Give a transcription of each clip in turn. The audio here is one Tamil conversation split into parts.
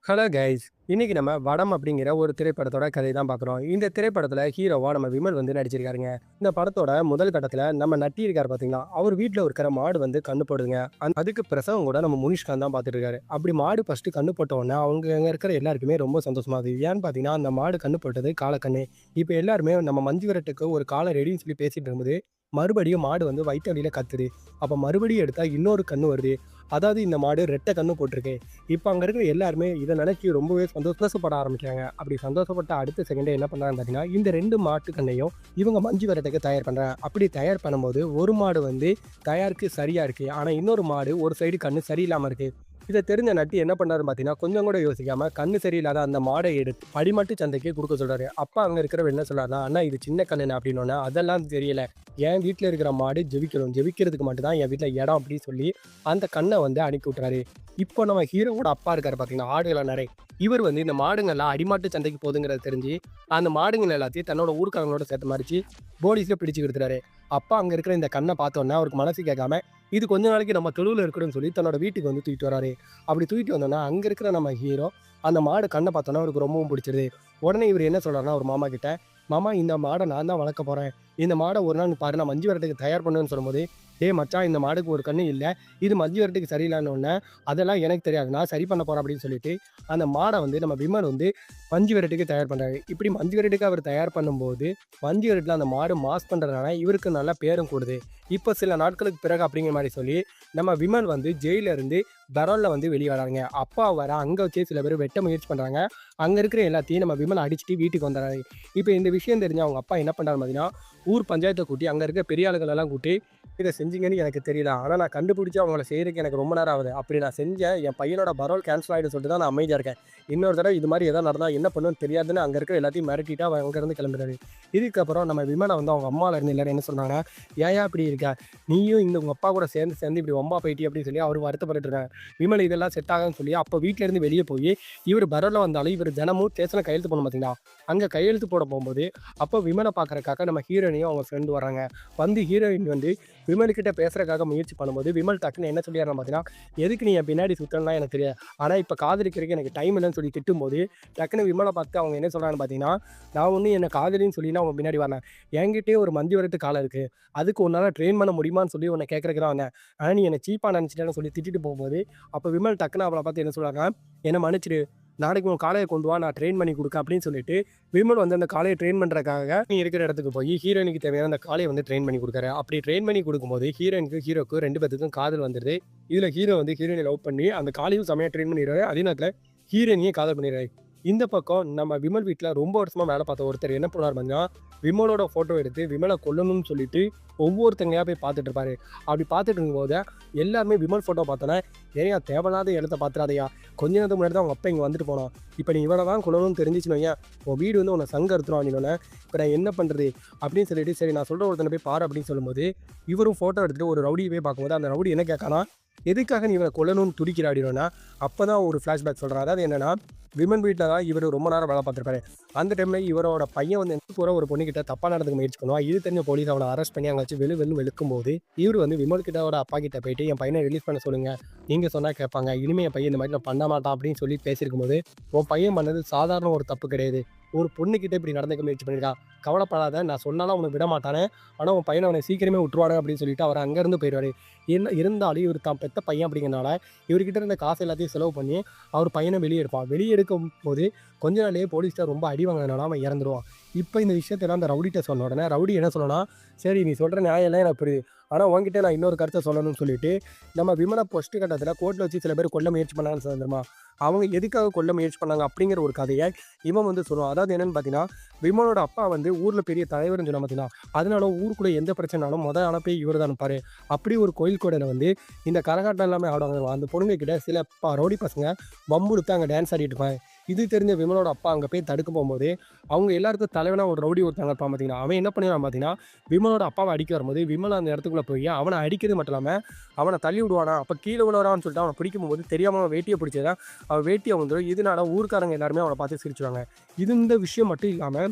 Hello guys. இன்னைக்கு நம்ம வடம் அப்படிங்கிற ஒரு திரைப்படத்தோட கதை தான் பார்க்குறோம். இந்த திரைப்படத்துல ஹீரோவா நம்ம விமல் வந்து நடிச்சிருக்காருங்க. இந்த படத்தோட முதல் கட்டத்துல நம்ம நட்டி இருக்காரு பார்த்தீங்களா, அவர் வீட்ல இருக்கிற மாடு வந்து கண்ணு போடுதுங்க. அதுக்கு பிரசவம் கூட நம்ம முனிஷ்காந்த் தான் பார்த்துட்டு இருக்காரு. அப்படி மாடு ஃபர்ஸ்ட் கண்ணு போட்ட உடனே அவங்க அங்க இருக்கிற எல்லாருக்குமே ரொம்ப சந்தோஷமா இருந்தது. ஏன்னு பார்த்தீங்கன்னா, அந்த மாடு கண்ணு போட்டது காளக்கண்ணு. இப்ப எல்லாருமே நம்ம மஞ்சு விரட்டுக்கு ஒரு காளை ரெடின்னு சொல்லி பேசிட்டு இருக்கும்போது, மறுபடியும் மாடு வந்து வயித்து வலியில கத்துது. அப்ப மறுபடியும் எடுத்தா இன்னொரு கண்ணு வருது. அதாவது இந்த மாடு ரெட்டை கண்ணு போட்டிருக்கு. இப்ப அங்க இருக்கிற எல்லாருமே இத நினைச்சு ரொம்பவே சந்தோஷப்பட ஆரம்பிக்கிறாங்க. அப்படி சந்தோஷப்பட்ட அடுத்த செகண்டே என்ன பண்றாங்கன்னு பார்த்தீங்கன்னா, இந்த 2 மாட்டு கண்ணையும் இவங்க மஞ்சு விரட்டுக்கு தயார் பண்றாங்க. அப்படி தயார் பண்ணும்போது ஒரு மாடு வந்து தயாருக்கு சரியா இருக்கு. ஆனா இன்னொரு மாடு ஒரு சைடு கண்ணு சரியில்லாம இருக்கு. இத தெரிஞ்ச நட்டி என்ன பண்ணாருன்னு பார்த்தீங்கன்னா, கொஞ்சம் கூட யோசிக்காம கண்ணு சரியில்லாத அந்த மாடை எடுத்து படிமாட்டு சந்தைக்கு குடுக்க சொல்றாரு. அப்ப அங்க இருக்கிறவர் என்ன சொல்றாருன்னா, "அண்ணா இது சின்ன கண்ணுண்ணே" அப்படின்னோனே, "அதெல்லாம் தெரியல. என் வீட்ல இருக்கிற மாடு ஜெபிக்கணும். ஜெபிக்கிறதுக்கு மட்டும் தான் என் வீட்ல இடம்" அப்படின்னு சொல்லி அந்த கண்ண வந்து அனுப்பி விட்டுறாரு. இப்போ நம்ம ஹீரோவோட அப்பா இருக்காரு பார்த்தீங்கன்னா, ஆடுகள நரை. இவர் வந்து இந்த மாடுங்கள்லாம் அடிமாட்டு சந்தைக்கு போகுதுங்கிறது தெரிஞ்சு, அந்த மாடுங்கள் எல்லாத்தையும் தன்னோட ஊர்க்காரங்களோட சேர்த்து மறிச்சு, போலீஸ்ல பிடிச்சு குடுத்துறாரு. அப்பா அங்க இருக்கிற இந்த கண்ண பார்த்தோன்னே அவருக்கு மனசு கேட்காம, இது கொஞ்ச நாளைக்கு நம்ம தொழுவுல இருக்கணும்னு சொல்லி தன்னோட வீட்டுக்கு வந்து தூக்கிட்டு வராரு. அப்படி தூக்கிட்டு வந்தோன்னே, அங்க இருக்கிற நம்ம ஹீரோ, அந்த மாடு கண்ண பார்த்தோன்னே அவருக்கு ரொம்பவும் பிடிச்சிருது. உடனே இவரு என்ன சொல்றாருன்னா, அவர் மாமா கிட்ட, "மாமா இந்த மாட நான் தான் வளர்க்க போறேன். இந்த மாட ஒரு நாள் நீ பாரு நான் மஞ்சு விரட்டுக்கு தயார் பண்ணுவேன்னு" சொல்லும்போது, "டேய் மச்சான் இந்த மாடுக்கு ஒரு கண்ணு இல்ல. இது மஞ்சு விரட்டுக்கு சரியில்லன்னோன்னே, அதெல்லாம் எனக்கு தெரியாது. நான் சரி பண்ண போறேன்" அப்படின்னு சொல்லிட்டு, அந்த மாட வந்து நம்ம விமல் வந்து மஞ்சு விரட்டுக்கு தயார் பண்றாரு. இப்படி மஞ்சு விரட்டுக்கு அவர் தயார் பண்ணும்போது, மஞ்சு விரட்டுல அந்த மாடு மாஸ் பண்றதுனால இவருக்கு நல்ல பேரும் கூடுது. இப்போ சில நாட்களுக்கு பிறகு அப்படிங்கிற மாரி சொல்லி, நம்ம விமல் வந்து ஜெயில்ல இருந்து பெரோல்ல வந்து வெளிய வராருங்க. அப்பா வர அங்க வச்சே சில பேர் வெட்ட முயற்சி பண்றாங்க. அங்க இருக்கிற எல்லாத்தையும் நம்ம விமல் அடிச்சுட்டு வீட்டுக்கு வந்துர்றாரு. இப்ப இந்த விஷயம் தெரிஞ்சு அவங்க அப்பா என்ன பண்றாரு பார்த்தீங்கன்னா, ஊர் பஞ்சாயத்த கூட்டி அங்க இருக்க பெரிய ஆளுகள எல்லாம் கூட்டி, "இத செஞ்சீங்கன்னு எனக்கு தெரியல. ஆனா நான் கண்டுபிடிச்சு அவங்கள செய்றதுக்கு எனக்கு ரொம்ப நேரம் ஆகுது. அப்படி நான் செஞ்சேன். என் பையனோட பரோல் கேன்சல் ஆயிடும்னு சொல்லிட்டு தான் நான் அமைதியா இருக்கேன். இன்னொரு தடவ இது மாரி ஏதாவது நடந்தா என்ன பண்ணுவேன்னு தெரியாதுன்னு" அங்க இருக்கிற எல்லாத்தையும் மிரட்டிட்டு அவர் அங்கருந்து கிளம்புறாரு. இதுக்கப்புறம் நம்ம விமல வந்து அவங்க அம்மால இருந்து எல்லாரும் என்ன சொல்றாங்கன்னா, "ஏன்யா இப்படி இருக்க? நீயும் இந்த உங்க அப்பா கூட சேர்ந்து சேர்ந்து இப்படி வம்பா போயிட்டியே" அப்படின்னு சொல்லி அவரு வருத்தப்பட்டுட்டு இருக்காங்க. விமல் இதெல்லாம் செட் ஆகாதுன்னு சொல்லி அப்போ வீட்ல இருந்து வெளிய போயி, இவரு பரோல்ல வந்தாலும் இவரு தினமும் ஸ்டேஷன்ல கையெழுத்து போடணும் பார்த்தீங்களா? அங்க கையெழுத்து போட போம்போது, அப்போ விமல பார்க்கறக்காக நம்ம ஹீரோயினியும் அவங்க ஃப்ரெண்ட் வராங்க. வந்து ஹீரோயின் வந்து விமல் கிட்ட பேசுறதுக்காக முயற்சி பண்ணும்போது, விமல் டக்குன்னு என்ன சொல்லிடுறாருன்னு பார்த்தீங்கன்னா, "எதுக்கு நீ என் பின்னாடி சுத்தணும்லாம் எனக்கு தெரியாது. ஆனா இப்ப காதலிக்கிறதுக்கு எனக்கு டைம் இல்லன்னு" சொல்லி திட்டும்போது, டக்குன்னு விமல பார்த்து அவங்க என்ன சொல்றாங்கன்னு பார்த்தீங்கன்னா, "நான் ஒண்ணும் என்ன காதலின்னு சொல்லிலாம் உன் பின்னாடி வரல. என்கிட்டயே ஒரு மந்தி விரட்டு காளை இருக்கு. அதுக்கு உன்னால ட்ரெயின் பண்ண முடியுமான்னு சொல்லி உன்ன கேட்கறதுக்கு தான் வந்தேன். ஆனா நீ என்ன சீப்பா நினைச்சுட்டேன்னு" சொல்லி திட்டிட்டு போகும்போது, அப்ப விமல் டக்குன்னு அவள பார்த்து என்ன சொல்றாருன்னா, "என்ன மன்னிச்சிடு. நாளைக்கு உன் காளைய கொண்டு வா. நான் ட்ரெயின் பண்ணி குடுக்கேன்" அப்படின்னு சொல்லிட்டு, விமல் வந்து அந்த காளைய ட்ரெயின் பண்றதுக்காக நீ இருக்கிற இடத்துக்கு போய் ஹீரோயினுக்கு தேவையான அந்த காளைய வந்து ட்ரெயின் பண்ணி குடுக்குறாரு. அப்படி ட்ரெயின் பண்ணி குடுக்கும்போது ஹீரோயினுக்கு, ஹீரோக்கு 2 பேத்துக்கும் காதல் வந்துருது. இதுல ஹீரோ வந்து ஹீரோயின லவ் பண்ணி அந்த காளையும் செமையா ட்ரெயின் பண்ணிடுறாரு. அதே நேரத்துல ஹீரோயினையும் காதல் பண்ணிடுறாரு. இந்த பக்கம் நம்ம விமல் வீட்ல ரொம்ப வருஷமா வேலை பார்த்த ஒருத்தர் என்ன பண்ணாரு பார்த்தீங்கன்னா, விமலோட ஃபோட்டோ எடுத்து விமல கொல்லணும்னு சொல்லிட்டு ஒவ்வொருத்தங்களையா போய் பார்த்துட்டு இருப்பாரு. அப்படி பார்த்துட்டு இருக்கும்போது எல்லாருமே விமல் ஃபோட்டோ பார்த்தோன்னே, "ஏய்யா தேவையில்லாத இடத்த பார்த்துறாதய்யா. கொஞ்ச நேரத்துக்கு முன்னாடி தான் உங்க அப்பா இங்க வந்துட்டு போனான். இப்ப நீ இவன தான் கொல்லணும்னு தெரிஞ்சுச்சுன்னு வையேன், உன் வீடு வந்து உன்ன சங்கம் அறுத்துரும்" அப்படின்னோனே, "இப்ப நான் என்ன பண்றது?" அப்படின்னு சொல்லிட்டு, "சரி நான் சொல்ற ஒருத்தனை போய் பாரு" அப்படின்னு சொல்லும்போது, இவரும் ஃபோட்டோ எடுத்துட்டு ஒரு ரவுடிய போய் பார்க்கும்போது, அந்த ரவுடி என்ன கேட்கான்னா, "எதுக்காக நீ இவன கொல்லணும்னு துடிக்கிற?" அப்படின்னோன, அப்பதான் ஒரு ஃப்ளாஷ்பேக் சொல்றான். அதாவது என்னன்னா, விமன் வீட்ல தான் இவரு ரொம்ப நேரம் வேலை பார்த்துருப்பாரு. அந்த டைம்ல இவரோட பையன் வந்து போற ஒரு பொண்ணுகிட்ட தப்பா நடந்துக்க முயற்சி பண்ணுவான். இது தெரிஞ்ச போலீஸ் அவன அரெஸ்ட் பண்ணி அங்க வச்சு வெளு வெளுன்னு வெளுக்கும்போது, இவரு வந்து விமல் கிட்டோட அப்பா கிட்ட போயிட்டு, "என் பையன ரிலீஸ் பண்ண சொல்லுங்க. நீங்க சொன்னா கேட்பாங்க. இனிமே என் பையன் இந்த மாரி நான் பண்ண மாட்டான்" அப்படின்னு சொல்லி பேசியிருக்கும்போது, "உன் பையன் பண்ணது சாதாரண ஒரு தப்பு கிடையாது. ஒரு பொண்ணுகிட்ட இப்படி நடந்துக்க முயற்சி பண்ணியிருக்கான். கவலைப்படாத. நான் சொன்னாலும் அவன விட மாட்டானே. ஆனா உன் பையன அவன சீக்கிரமே விட்டுருவானுங்க" அப்படின்னு சொல்லிட்டு அவர் அங்கருந்து போயிருவாரு. என்ன இருந்தாலும் இவரு தான் பெத்த பையன் அப்படிங்கிறனால, இவர்கிட்ட இருந்த காசு எல்லாத்தையும் செலவு பண்ணி, அவர் பையன வெளிய எடுப்பான். வெளிய எடுக்கும்போது கொஞ்ச நாள்லயே போலீஸ்ட்ட ரொம்ப அடி வாங்கினதுனால அவன் இறந்துருவான். இப்ப இந்த விஷயத்தெல்லாம் அந்த ரவுடிட்ட சொன்ன உடனே, ரவுடி என்ன சொன்னான்னா, "சரி நீ சொல்ற நியாயம் எல்லாம் எனக்கு புரியுது. ஆனா உன்கிட்ட நான் இன்னொரு கருத்த சொல்லணும்னு" சொல்லிட்டு, நம்ம விமல ஃபர்ஸ்ட் கட்டத்துல கோர்ட்ல வச்சு சில பேர் கொல்ல முயற்சி பண்ணாங்கன்னு தெரியுமா? அவங்க எதுக்காக கொல்ல முயற்சி பண்ணாங்க அப்படிங்கிற ஒரு கதைய இவன் வந்து சொல்லுவான். அதாவது என்னன்னு பார்த்தீங்கன்னா, விமலோட அப்பா வந்து ஊர்ல பெரிய தலைவர்ன்னு சொன்னான் பார்த்தீங்களா? அதனால ஊருக்குள்ள எந்த பிரச்சனைனாலும் அனுப்பி இவரு தான் அனுப்புவாரு. அப்படி ஒரு கோயில் கொடையில வந்து இந்த கரகாட்டம் எல்லாமே ஆடுவாங்க. அந்த பொண்ணுங்க கிட்ட சில ரவுடி பசங்க வம்பிழுத்து அங்க டான்ஸ் ஆடிட்டு இருப்பாங்க. இது தெரிஞ்ச விமலோட அப்பா அங்க போய் தடுக்க போம்போது, அவங்க எல்லாருக்கும் தலைவனா ஒரு ரவுடி ஒருத்தங்க இருப்பான் பார்த்தீங்களா? அவன் என்ன பண்ணிருவான் பார்த்தீங்கன்னா, விமலோட அப்பாவ அடிக்க வரும்போது, விமல் அந்த இடத்துக்குள்ள போய் அவன அடிக்கிறது மட்டும் இல்லாம, அவன தள்ளி விடுவானா, அப்ப கீழ விழுறான்னு சொல்லிட்டு அவன பிடிக்கும் போது தெரியாம அவன் வேட்டிய பிடிச்சதுதான் அவன் வேட்டிய வந்துரும். இதனால ஊர்க்காரங்க எல்லாருமே அவன பார்த்து சிரிச்சுருவாங்க. இது இந்த விஷயம் மட்டும் இல்லாம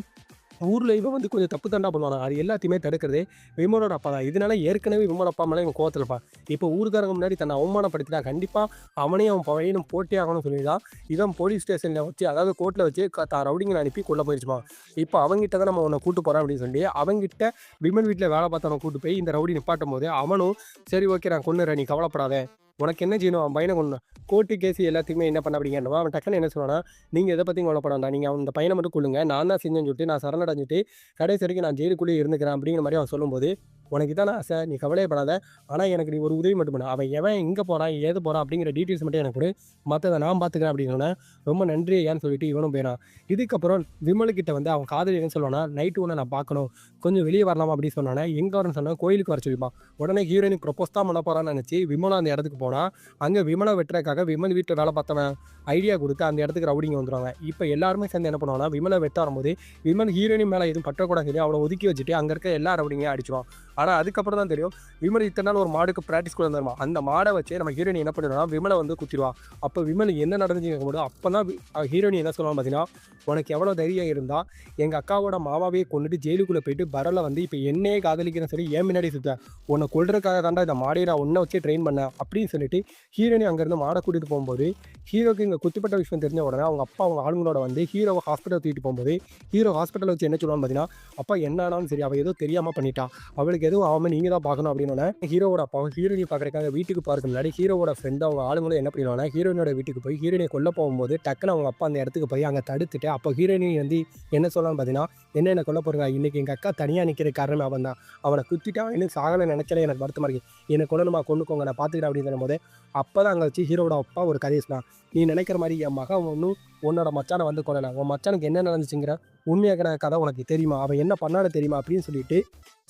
ஊர்ல இவன் வந்து கொஞ்சம் தப்பு தண்டா பண்ணுவானா. அது எல்லாத்தையுமே தடுக்கிறதே விமலோட அப்பா தான். இதனால ஏற்கனவே விமல் அப்பா மேல இவன் கோவத்துல இருப்பான். இப்போ ஊர்க்காரங்க முன்னாடி தன்னை அவமானப்படுத்திட்டா கண்டிப்பா அவனையும் அவன் பையனும் போட்டே ஆகணும்னு சொல்லி தான் இவன் போலீஸ் ஸ்டேஷன்ல வச்சு அதாவது கோர்ட்ல வச்சு தான் ரவுடிங்கள அனுப்பி கொல்ல போயிருச்சுப்பான். இப்போ அவன்கிட்ட தான் நம்ம உன்னை கூட்டு போறோம் அப்படின்னு சொல்லி அவன்கிட்ட விமல் வீட்ல வேலை பார்த்தவன கூட்டு போய் இந்த ரவுடி நிப்பாட்டும்போது அவனும் சரி ஓகே நான் கொன்னுறேன் நீ கவலைப்படாத. உனக்கு என்ன செய்யணும்? அவன் பையனை கொன்னு கோர்ட்டு கேஸ் எல்லாத்தையுமே என்ன பண்ண அப்படிங்கிறவன் அவன் டக்குன்னு என்ன சொல்லுவானா, நீங்க எதை பத்தியும் கவலைப்பட வேண்டாம். நீங்க அந்த பையனை மட்டும் கொல்லுங்க. நான் தான் செஞ்சேன்னு சொல்லிட்டு நான் சரணடைஞ்சுட்டு கடைசி வரைக்கும் நான் ஜெயிலுக்குள்ளேயே இருந்துக்கிறேன் அப்படிங்கிற மாதிரி அவன் சொல்லும்போது, உனக்கு இதான ஆசை நீ கவலையே படாத. ஆனா எனக்கு நீ ஒரு உதவி மட்டும் பண்ணு. அவன் எவன் எங்க போறான், ஏது போறான் அப்படிங்கிற டீட்டெயில்ஸ் மட்டும் எனக்கு கொடு. மத்தத நான் பார்த்துக்கிறேன் அப்படின்னு ரொம்ப நன்றி ஐயான்னு சொல்லிட்டு இவனும் போயிறான். இதுக்கப்புறம் விமலுக்கிட்ட வந்து அவன் காதலி என்ன சொல்லுவானா, நைட்டு உன்னை நான் பார்க்கணும். கொஞ்சம் வெளியே வரலாமா அப்படின்னு சொன்னானே, எங்க வரேன்னு சொன்னா கோயிலுக்கு வர சொல்லிப்பான். உடனே ஹீரோயினுக்கு ப்ரொபோஸ் தான் பண்ண போறான்னு நினைச்சு விமலும் அந்த இடத்துக்கு போனா, அங்க விமலை வெட்டுறதுக்காக விமல் வீட்டில் வேலை பார்த்தவன் ஐடியா கொடுத்து அந்த இடத்துக்கு ரவுடிங்க வந்துருவாங்க. இப்போ எல்லாருமே சேர்ந்து என்ன பண்ணுவாங்கன்னா, விமலை வெட்ட வரும்போது விமல் ஹீரோயின் மேலே எதுவும் பற்றக்கூடாது சொல்லி அவனை ஒதுக்கி வச்சுட்டு அங்கே இருக்க எல்லா ரவுடிங்களையும் அடிச்சிடுவான். ஆனால் அதுக்கப்புறம் தான் தெரியும் விமல் இத்தனை நாள் ஒரு மாடுக்கு ப்ராக்டிஸ் கூட வந்துருமா. அந்த மாடை வச்சு நம்ம ஹீரோயின் என்ன பண்ணிடுவோம்னா விமலை வந்து குத்திடுவான். அப்போ விமல் என்ன நடந்துச்சு கேட்கும்போது அப்போ தான் ஹீரோயின் என்ன சொல்லுவான்னு பார்த்தீங்கன்னா, உனக்கு எவ்வளோ தைரியம் இருந்தால் எங்கள் அக்காவோட மாமாவே கொண்டுட்டு ஜெயிலுக்குள்ளே போயிட்டு பரல வந்து இப்போ என்னையே காதலிக்கிறேன்னு சொல்லி ஏன் முன்னாடி சுத்த உன்னை கொள்றதுக்காக தாண்டா இந்த மாடையை நான் ஒன்றை வச்சு ட்ரெயின் பண்ணேன் அப்படின்னு சொல்லிட்டு ஹீரோயினி அங்கேருந்து மாடை கூட்டிகிட்டு போகும்போது ஹீரோக்கு இங்கே குத்திப்பட்ட விஷயம் தெரிஞ்ச உடனே அவங்க அப்பா அவங்க ஆளுங்களோட வந்து ஹீரோவை ஹாஸ்பிட்டல் தூக்கிட்டு போகும்போது ஹீரோ ஹாஸ்பிட்டலில் வச்சு என்ன சொல்லுவான்னு பார்த்தீங்கன்னா, அப்பா என்னானாலும் சரி அவள் ஏதோ தெரியாமல் பண்ணிட்டா, அவளுக்கு எதுவும் ஆகாமல் நீங்கள் தான் பார்க்கணும் அப்படின்னு ஹீரோவோட அப்பா ஹீரோயினி பார்க்குறதுக்காக வீட்டுக்கு பார்க்க முன்னாடி ஹீரோவோட ஃப்ரெண்ட் அவங்க ஆளுங்களும் என்ன பண்ணிடுவாங்க, ஹீரோயினோட வீட்டுக்கு போய் ஹீரோயினை கொல்ல போகும்போது டக்குன்னு அவங்க அப்பா அந்த இடத்துக்கு போய் அங்கே தடுத்துட்டு அப்போ ஹீரோயினி வந்து என்ன சொல்லலாம்னு பார்த்தீங்கன்னா, என்ன கொல்ல போகிறா இன்னைக்கு எங்கள் அக்கா தனியாக நிற்கிற காரணமே அவன் தான், அவனை குத்திட்டான் இன்னும் சாகலை நினைக்கல எனக்கு வருத்தமாக இருக்குது, என்னை கொல்லணுமா கொண்டுக்கோங்க நான் பார்த்துக்கிறேன் அப்படின்னு சொல்லும்போது அப்போ தான் அங்கே வச்சு ஹீரோட அப்பா ஒரு கதையை சொன்னான், நீ நினைக்கிற மாதிரி என் மகன் ஒன்றும் உன்னோட மச்சானை வந்து கொள்ளலை, உன் மச்சானுக்கு என்ன நடந்துச்சுங்கிற உண்மையாக கதை உனக்கு தெரியுமா, அவன் என்ன பண்ணாலும் தெரியுமா அப்படின்னு சொல்லிட்டு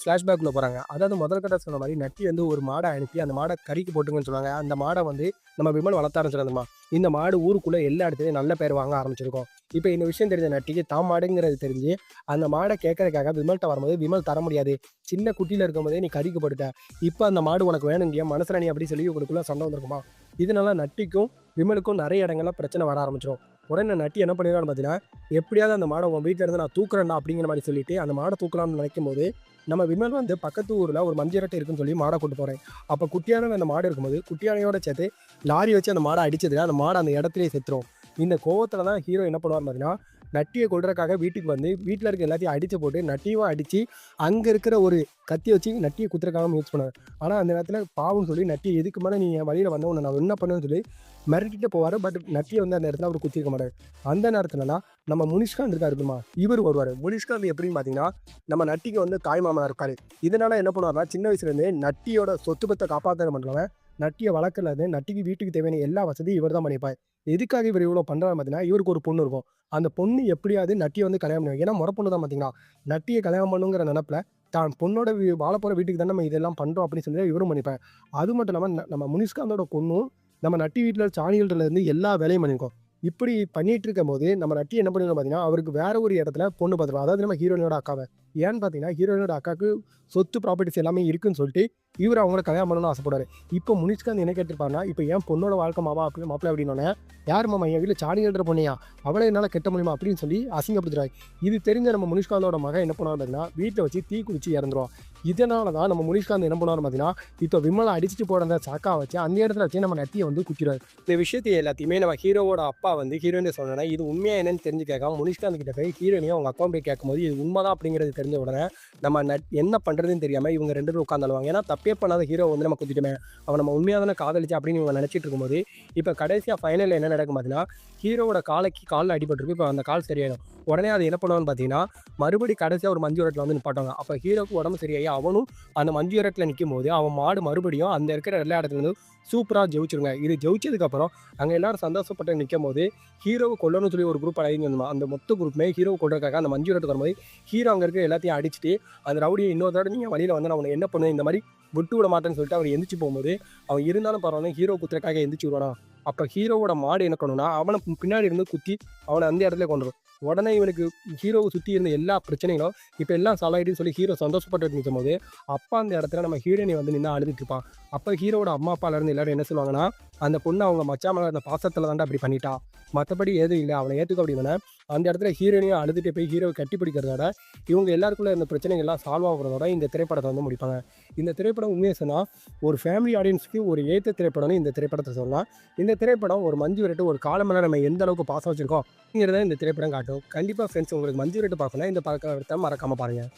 ஃப்ளாஷ்பேக்கில் போகிறாங்க. அதாவது முதல் கட்ட சொன்ன மாதிரி நட்டி வந்து ஒரு மாடை அனுப்பி அந்த மாடை கறிக்கு போட்டுங்கன்னு சொன்னாங்க. அந்த மாடை வந்து நம்ம விமல் வளர்த்த ஆரம்பிச்சிருந்தோமா, இந்த மாடு ஊருக்குள்ளே எல்லா இடத்துலையும் நல்ல பேர் வாங்க ஆரம்பிச்சிருக்கோம். இப்போ இந்த விஷயம் தெரிஞ்ச நட்டிக்கு தான் மாடுங்கிறது தெரிஞ்சு அந்த மாடை கேட்கறதுக்காக விமல்கிட்ட வரும்போது விமல் தர முடியாது, சின்ன குட்டியில் இருக்கும்போதே நீ கறிக்கு போட்டுட்ட, இப்போ அந்த மாடு உனக்கு வேணும் இல்லையா மனசில் நீ அப்படி சொல்லி உங்களுக்குள்ள சண்டை வந்திருக்குமா. இதனால நட்டிக்கும் விமலுக்கும் நிறைய இடங்கள்ல பிரச்சனை வர ஆரம்பிச்சிடும். உடனே நட்டி என்ன பண்ணிடுறான்னு பார்த்தீங்கன்னா, எப்படியாவது அந்த மாடை உன் வீட்டில் இருந்து நான் தூக்குறேன்டா அப்படிங்கிற மாதிரி சொல்லிட்டு அந்த மாடை தூக்கலாம்னு நினைக்கும் போது நம்ம விமல் வந்து பக்கத்து ஊரில் ஒரு மஞ்சிரட்டை இருக்குன்னு சொல்லி மாடை கூட்டு போகிறேன். அப்போ குட்டியான அந்த மாடு இருக்கும்போது குட்டியானையோட சேர்த்து லாரி வச்சு அந்த மாடை அடிச்சதுல அந்த மாடை அந்த இடத்துலேயே செத்துரும். இந்த கோவத்தில் தான் ஹீரோ என்ன பண்ணுவார் பார்த்தீங்கன்னா, நட்டியை கொள்றதுக்காக வீட்டுக்கு வந்து வீட்டில் இருக்க எல்லாத்தையும் அடித்து போட்டு நட்டியும் அடித்து அங்கே இருக்கிற ஒரு கத்தி வச்சு நட்டியை குத்துறதுக்காக யூஸ் பண்ணுவார். ஆனால் அந்த நேரத்தில் பாவம்னு சொல்லி நட்டி எதுக்கு மேலே நீ என் வழியில் வந்த உன்னை நான் என்ன பண்ணுவேன்னு சொல்லி மிரட்டிட்டு போவார். பட் நட்டியை வந்து அந்த இடத்துல அவர் குத்திருக்க மாட்டார். அந்த நேரத்துலலாம் நம்ம முனிஷ்காந்த் இருக்காரு இருக்குமா, இவர் வருவார். முனிஷ்காந்த் எப்படின்னு பார்த்தீங்கன்னா, நம்ம நட்டிக்கு வந்து தாய் மாமா இருக்காரு. இதனால என்ன பண்ணுவார்னா, சின்ன வயசுலேருந்தே நட்டியோட சொத்து பத்தை காப்பாற்ற பண்ணுறவன் நட்டியை வளர்க்கறது நட்டிக்கு வீட்டுக்கு தேவையான எல்லா வசதியும் இவர் தான் பண்ணிப்பார். எதுக்காக இவர் இவ்வளோ பண்ணுறாரு பார்த்தீங்கன்னா, இவருக்கு ஒரு பொண்ணு இருக்கும். அந்த பொண்ணு எப்படியாவது நட்டியை வந்து கல்யாணம் பண்ணுவாங்க. ஏன்னா முறை பொண்ணு தான் பார்த்தீங்கன்னா, நட்டியை கல்யாணம் பண்ணுங்கிற நினப்பில் தான் பொண்ணோட வாழ போகிற வீட்டுக்கு தானே நம்ம இதெல்லாம் பண்ணுறோம் அப்படின்னு சொல்லி இவரும் பண்ணிப்பேன். அது மட்டும் இல்லாமல் நம்ம முனிஷ்காந்தோட பொண்ணும் நம்ம நட்டி வீட்டில் சாணிகள்லேருந்து எல்லா வேலையும் பண்ணியிருக்கோம். இப்படி பண்ணிட்டு இருக்கும்போது நம்ம நட்டி என்ன பண்ணிருக்கோம் பார்த்தீங்கன்னா, அவருக்கு வேற ஒரு இடத்துல பொண்ணு பார்த்துருவோம். அதாவது நம்ம ஹீரோயினோட அக்காவை. ஏன்னு பார்த்தீங்கன்னா, ஹீரோயினோட அக்காவுக்கு சொத்து ப்ராப்பர்ட்டிஸ் எல்லாமே இருக்குன்னு சொல்லிட்டு இவர் அவங்கள கல்யாணம் பண்ணணும்னு ஆசைப்படுவார். இப்போ முனிஷ்காந்த் என்ன கேட்டிருப்பாருன்னா, இப்போ ஏன் பொண்ணோட வாழ்க்கை மாமா அப்படி மாப்பிள்ளை அப்படின்னோடனே, யார் மாமா என் வீட்டில் சாணிகள்ன்ற பொண்ணையா, அவளை என்னால் கெட்ட முடியுமா அப்படின்னு சொல்லி அசிங்கப்படுத்துறாரு. இது தெரிஞ்ச நம்ம முனிஷ்காந்தோட மகன் என்ன பண்ணுவார் பார்த்தீங்கன்னா, வீட்டில் வச்சு தீ குளிச்சு இறந்துருவான். இதனால தான் நம்ம முனிஷ்காந்த் என்ன பண்ணுவார் பார்த்தீங்கன்னா, இப்போ விமலை அடிச்சுட்டு போட அந்த சாக்கா வச்சு அந்த இடத்துல வச்சு நம்ம நட்டியை வந்து குத்திடுவார். இந்த விஷயத்தை எல்லாத்தையுமே நம்ம ஹீரோவோட அப்பா வந்து ஹீரோயினை சொன்னோன்னா, இது உண்மையாக என்னன்னு தெரிஞ்சு கேட்காம முனிஷ்காந்த் கிட்ட போய் ஹீரோயினையும் அவங்க அப்பா போய் கேட்கும்போது இது உண்மைதான் அப்படிங்கிறது தெரிஞ்ச உடனே நம்ம என்ன பண்ணுறதுன்னு தெரியாமல் இவங்க ரெண்டு பேரும் உட்காந்துருவாங்க. ஏன்னா தப்பே பண்ணாத ஹீரோ வந்து நம்ம குத்திட்டோமே, அவன் நம்ம உண்மையாக தானே காதலிச்சு அப்படின்னு இவங்க நினச்சிட்டு இருக்கும்போது இப்போ கடைசியாக ஃபைனலில் என்ன நடக்கும் பார்த்தீங்கன்னா, ஹீரோவோட காலில் அடிபட்டிருக்கு. இப்போ அந்த கால் சரியாயிடும். உடனே அது என்ன பண்ணுவான்னு பார்த்தீங்கன்னா, மறுபடி கடைசியாக ஒரு மஞ்சு விரட்டில் வந்து நிப்பாட்டாங்க. அப்போ ஹீரோக்கு உடம்பு சரியாகி அவனும் அந்த மஞ்சு விரட்டில் நிற்கும் போது அவன் மாடு மறுபடியும் அந்த இருக்கிற எல்லா இடத்துலேருந்து சூப்பராக ஜெயிச்சிருங்க. இது ஜெயிச்சதுக்கப்புறம் அங்கே எல்லாரும் சந்தோஷப்பட்டு நிற்கும் போது ஹீரோவை கொல்லணும்னு சொல்லி ஒரு குரூப் அழகி வந்துமா. அந்த மொத்த குரூப்புமே ஹீரோவை கொள்றதுக்காக அந்த மஞ்சு விரட்டுக்கு வரும்போது ஹீரோ அங்கே இருக்கிற எல்லாத்தையும் அடிச்சுட்டு அந்த ரவுடியை இன்னொரு தடவை நீங்கள் வழியில் வந்து நான் அவனை என்ன பண்ணுவேன் இந்த மாதிரி விட்டு விட மாட்டேன்னு சொல்லிட்டு அவர் எந்திரிச்சு போகும்போது அவன் இருந்தாலும் பரவாயில்ல ஹீரோ குத்துறக்காக எந்திரிச்சு விடுவானா. அப்போ ஹீரோவோட மாடு என்ன பண்ணும்னா, அவன பின்னாடி இருந்து குத்தி அவன அந்த இடத்துலயே கொன்றும். உடனே இவனுக்கு ஹீரோவ சுத்தி இருந்த எல்லா பிரச்சனைகளும் இப்ப எல்லாம் சால்வ் ஆயிடுச்சுன்னு சொல்லி ஹீரோ சந்தோஷப்பட்டுட்டு நிக்கும்போது, அப்ப அந்த இடத்துல நம்ம ஹீரோயினி வந்து நின்னு அழுதுட்டு இருப்பா. அப்ப ஹீரோவோட அம்மா, அப்பால இருந்து எல்லாரும் என்ன சொல்லுவாங்கன்னா, "அந்த பொண்ணு அவங்க மச்சான் மேல இருந்த பாசத்துல தான்டா அப்படி பண்ணிட்டா. மத்தபடி எதுவும் இல்ல. அவள ஏத்துக்கோ" அப்படின்னோனே, அந்த இடத்துல ஹீரோயினியும் அழுதுட்டே போய் ஹீரோவ கட்டி பிடிக்கிறதோட, இவங்க எல்லாருக்குள்ள இருந்த பிரச்சனைகள் எல்லாம் சால்வ் ஆகுறதோட இந்த திரைப்படத்த வந்து முடிப்பாங்க. இந்த திரைப்படம் உண்மைய சொன்னா, ஒரு ஃபேமிலி ஆடியன்ஸ்க்கு ஒரு ஏத்த திரைப்படம்னு இந்த திரைப்படத்த சொல்லலாம். இந்த திரைப்படம் ஒரு மஞ்சு விரட்டு ஒரு காலம் மேல நம்ம எந்த அளவுக்கு பாசம் வச்சிருக்கோம் அப்படிங்கிறத இந்த திரைப்படம் காட்டும். கண்டிப்பா ஃப்ரெண்ட்ஸ் உங்களுக்கு மஞ்சு விரட்டு பார்க்கணும்னா இந்த படத்த மறக்காம பாருங்க.